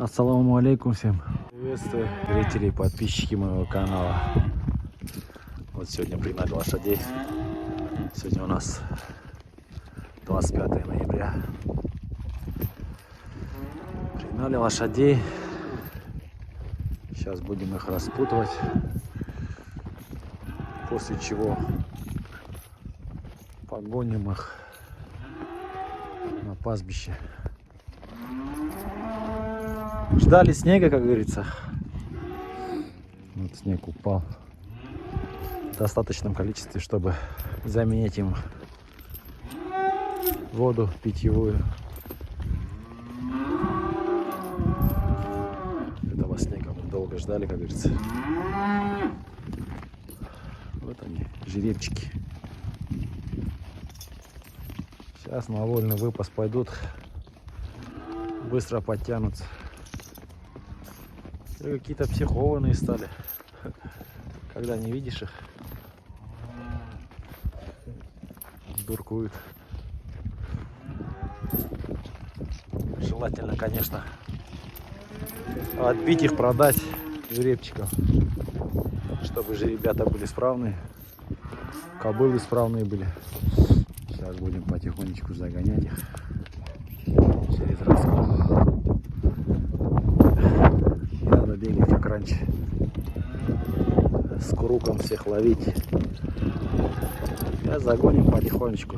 Ассаламу алейкум всем. Приветствую зрители и подписчики моего канала. Вот сегодня пригнали лошадей. Сегодня у нас 25 ноября. Пригнали лошадей. Сейчас будем их распутывать. После чего погоним их на пастбище. Ждали снега, как говорится. Вот снег упал в достаточном количестве, чтобы заменить им воду питьевую. Этого снега мы долго ждали, как говорится. Вот они, жеребчики. Сейчас на вольный выпас пойдут, быстро подтянутся. Какие-то психованные стали, когда не видишь их, дуркуют. Желательно, конечно, отбить их, продать жеребчиков, чтобы же ребята были справные, кобылы справные были. Сейчас будем потихонечку загонять их через раскол. Надо бегать как раньше, с круком всех ловить. Сейчас загоним потихонечку.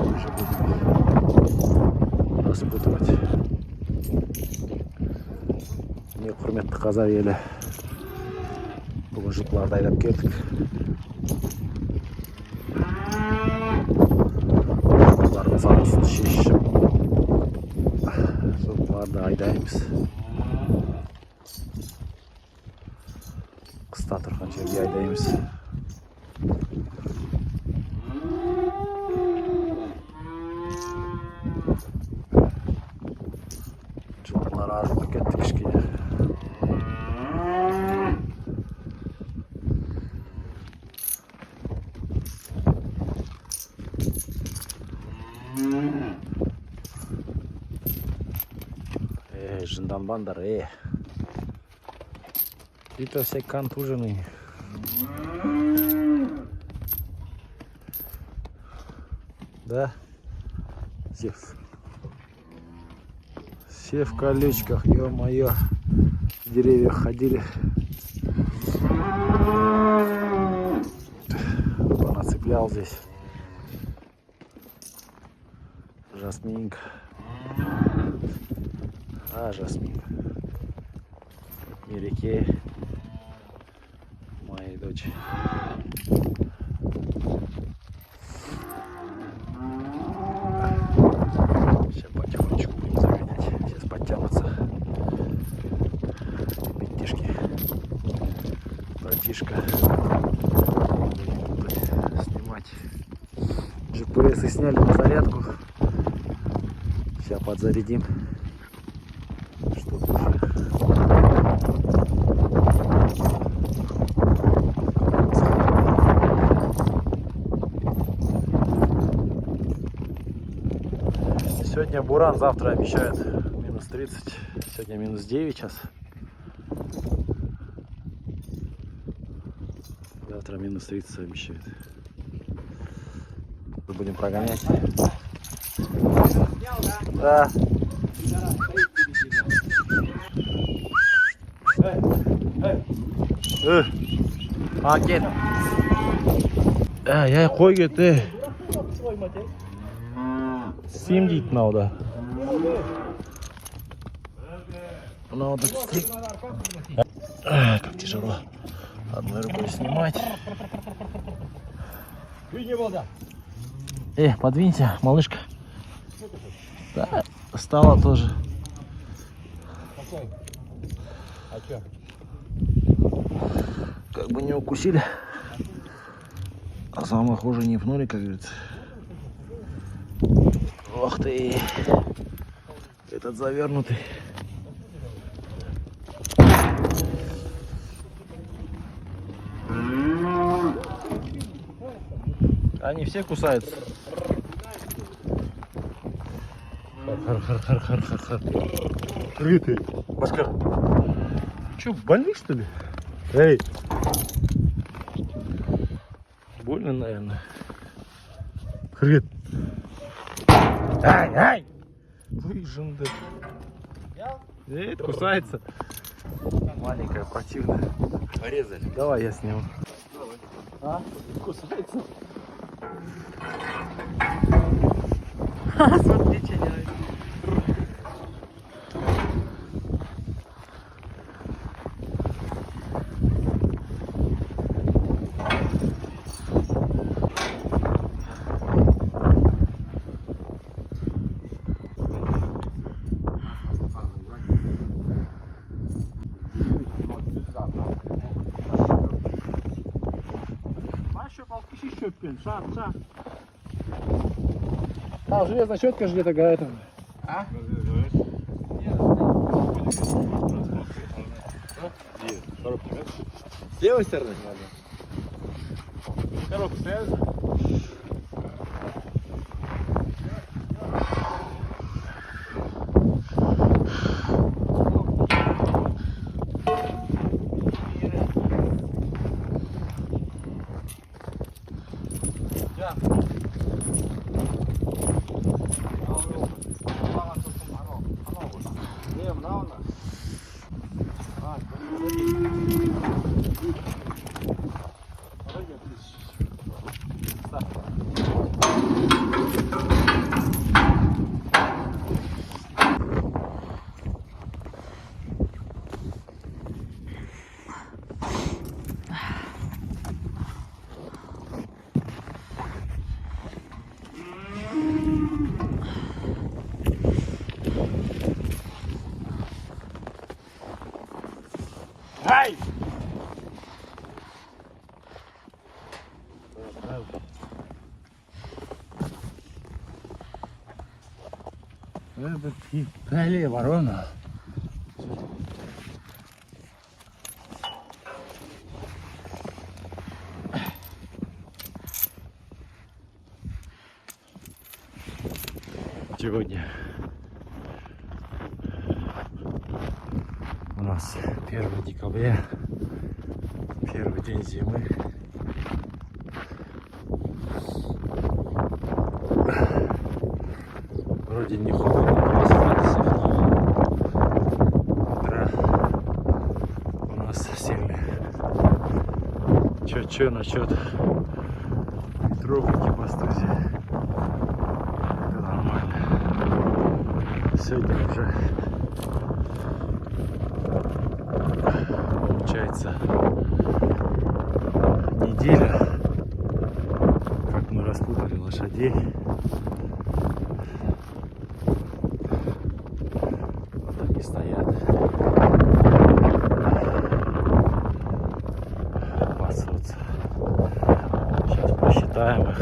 Уже будем распутывать. Не құрметті қазақ елі. Бүгін жұтларды айдап келдік. Жұтлардың санасын шешіп, жұтларды айдаймыз. Қыста тұрған жерге айдаймыз. Жұтлар арылып кетті кішкене. Жынданбаңдар, Это все контуженные. Да? Зевс. Все в колечках, ё-моё. В деревьях ходили. Понацеплял здесь. Жасминка. Жасмин. Мереке. Моей дочери. Сейчас потихонечку будем загонять. Сейчас подтянутся ребятишки. Братишка. Будем снимать. GPS сняли на зарядку. Сейчас подзарядим. Сегодня буран, завтра обещают минус 30, сегодня минус 9 сейчас. Завтра минус 30 обещают. Будем прогонять. Да. Gel. Ya koy git. Sim дейді мынау. Мынауды түсірейік. Как тяжело одной рукой снимать. Подвинься, малышка. Да, встала тоже. Как бы не укусили, а самое хуже не пнули, как говорится. Ох ты, этот завернутый. Они все кусаются. Хар-хар-хар-хар-хар-хар. Рытый. Башкар. Че, больный что ли? Эй. Больно, наверное. Хрет. Ай, ай. Выжим, да. Эй, кусается. Маленькая, противная. Порезали. Давай я сниму. А? Кусается. Смотри, что делает. Шар. А, железная щетка же где-то какая-то. А? С левой стороны? Коробка связана? Ай! Это ты, далее ворона. Сегодня у нас 1 декабря, первый день зимы. Вроде не холодно, 20 градусов, но утра у нас сильные. Че насчет ветровки по стузе? Это нормально. Сегодня уже получается неделя, как мы распутали лошадей. Вот они стоят, пасутся. Сейчас посчитаем их.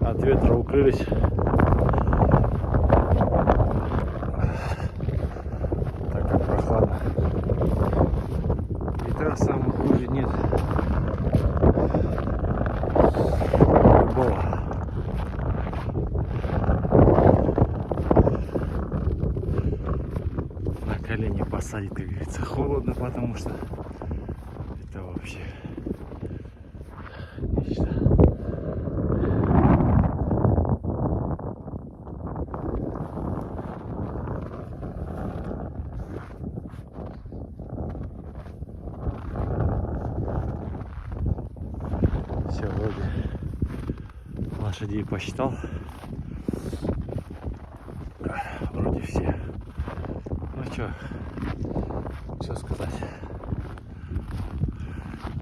От ветра укрылись. Так как прохладно. Ветра самых хуже нет. Любого. На колени посадить, как говорится, холодно, потому что это вообще нечто. Все, вроде лошадей посчитал. Вроде все. Ну что сказать.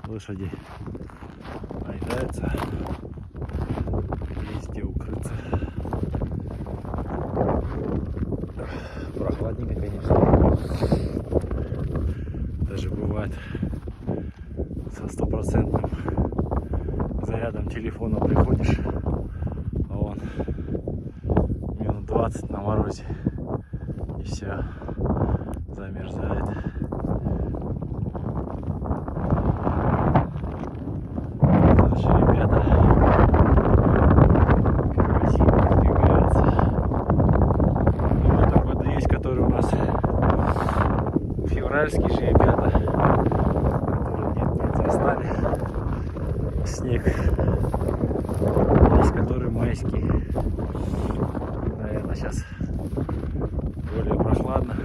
Лошади наедаются. Есть где укрыться. Прохладненько, конечно. Даже бывает со стопроцентным зарядом телефона приходишь, а он минут 20 на морозе, и все, замерзает. Наши ребята первозимы двигаются. израильские же ребята, которые нет застали снег, есть которые майские. Наверное, сейчас более прохладно.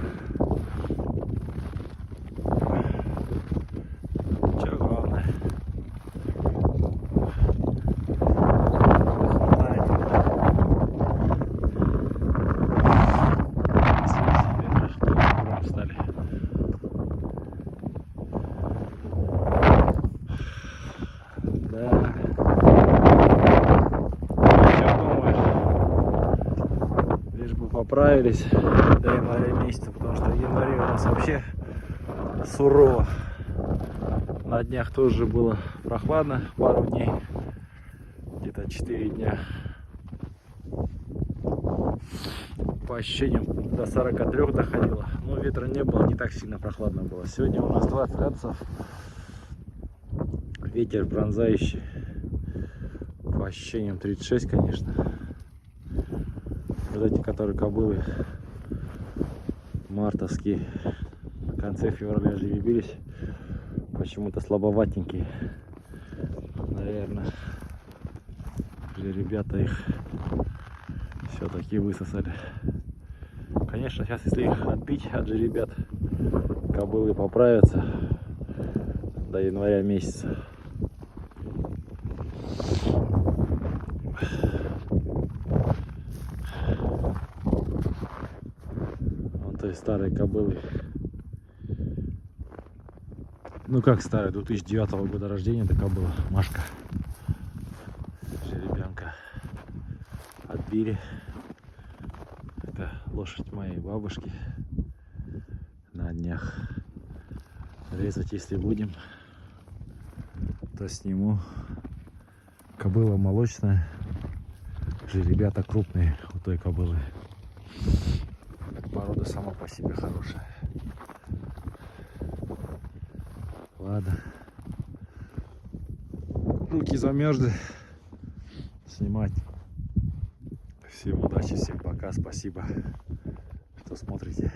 Ничего главное. Стали. Да. Что думаешь? Лишь бы поправились до января месяца, потому что в январе у нас вообще сурово. На днях тоже было прохладно, пару дней, где-то 4 дня. По ощущениям до 43 доходило, но ветра не было, не так сильно прохладно было. Сегодня у нас 20 градусов, ветер пронзающий, по ощущениям 36, конечно. Вот эти, которые кобылы мартовские, в конце февраля жеребились, почему-то слабоватенькие. Наверное, ребята их все-таки высосали. Конечно, сейчас если их отбить от жеребят, кобылы поправятся до января месяца. Вот то есть старые кобылы. Ну как старая, 2009 года рождения такая была Машка. Жеребянка. Отбили. Это лошадь моей бабушки. На днях резать, если будем, то сниму. Кобыла молочная. Жеребята крупные у той кобылы. Порода сама по себе хорошая. Ладно. Руки замерзли. Снимать. Всем удачи, всем пока. Спасибо, что смотрите.